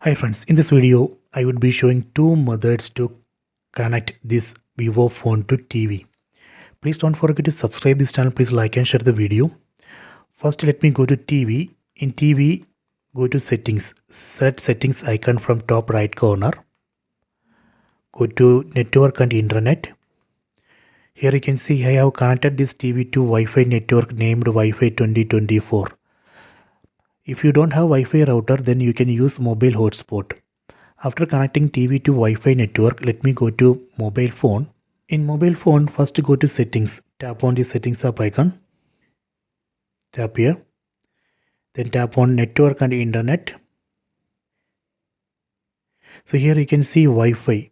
Hi friends, in this video I would be showing two methods to connect this Vivo phone to TV. Please don't forget to subscribe this channel, please like and share the video. First let me go to TV. In TV go to settings, set settings icon from top right corner. Go to network and internet. Here you can see I have connected this TV to Wi-Fi network named Wi-Fi 2024. If you don't have Wi-Fi router, then you can use mobile hotspot. After connecting TV to Wi-Fi network, let me go to mobile phone. In mobile phone, first go to settings. Tap on the settings up icon. Tap here. Then tap on network and internet. So here you can see Wi-Fi.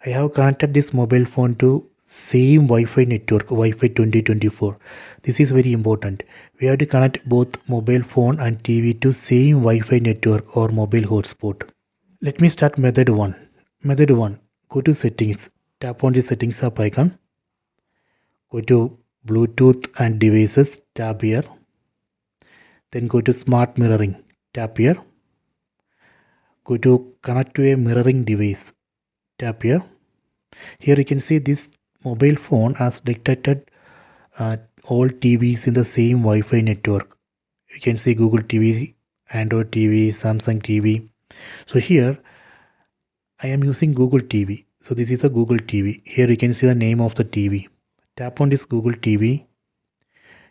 I have connected this mobile phone to same Wi-Fi network, Wi-Fi 2024. This is very important. We have to connect both mobile phone and TV to same Wi-Fi network or mobile hotspot. Let me start method 1. Method 1. Go to settings. Tap on the settings up icon. Go to Bluetooth and devices. Tap here. Then go to smart mirroring. Tap here. Go to connect to a mirroring device. Tap here. Here you can see this mobile phone has detected all TVs in the same Wi-Fi network. You can see Google TV, Android TV, Samsung TV. So here I am using Google TV. So this is a Google TV. Here you can see the name of the TV. Tap on this Google TV.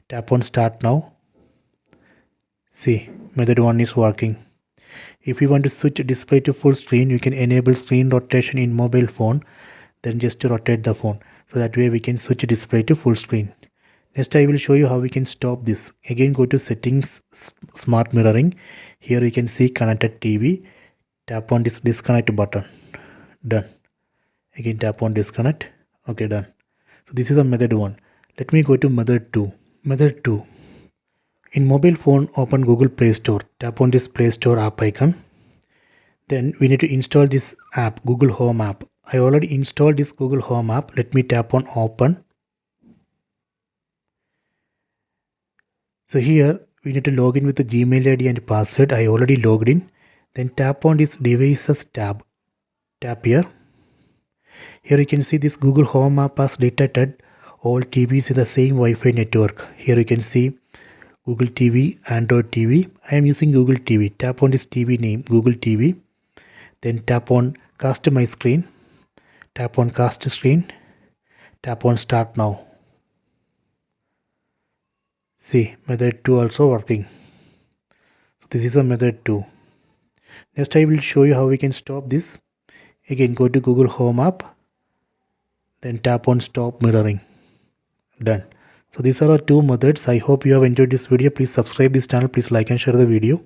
Tap on start now. See, method 1 is working. If you want to switch display to full screen, you can enable screen rotation in mobile phone. Then just to rotate the phone. So that way we can switch display to full screen. Next I will show you how we can stop this. Again go to settings, smart mirroring. Here you can see connected TV. Tap on this disconnect button. Done. Again tap on disconnect. Okay, done. So this is the method 1. Let me go to method 2. Method 2. In mobile phone, open Google Play Store. Tap on this Play Store app icon. Then we need to install this app, Google Home app. I already installed this Google Home app. Let me tap on open. So here we need to log in with the Gmail ID and password. I already logged in. Then tap on this devices tab. Tap here. Here you can see this Google Home app has detected all TVs in the same Wi-Fi network. Here you can see Google TV, Android TV. I am using Google TV. Tap on this TV name, Google TV. Then tap on cast my screen. Tap on cast screen. Tap on start now. See, method 2 also working. So this is a method 2. Next I will show you how we can stop this. Again go to Google Home app. Then tap on stop mirroring. Done. So these are our two methods. I hope you have enjoyed this video. Please subscribe this channel. Please like and share the video.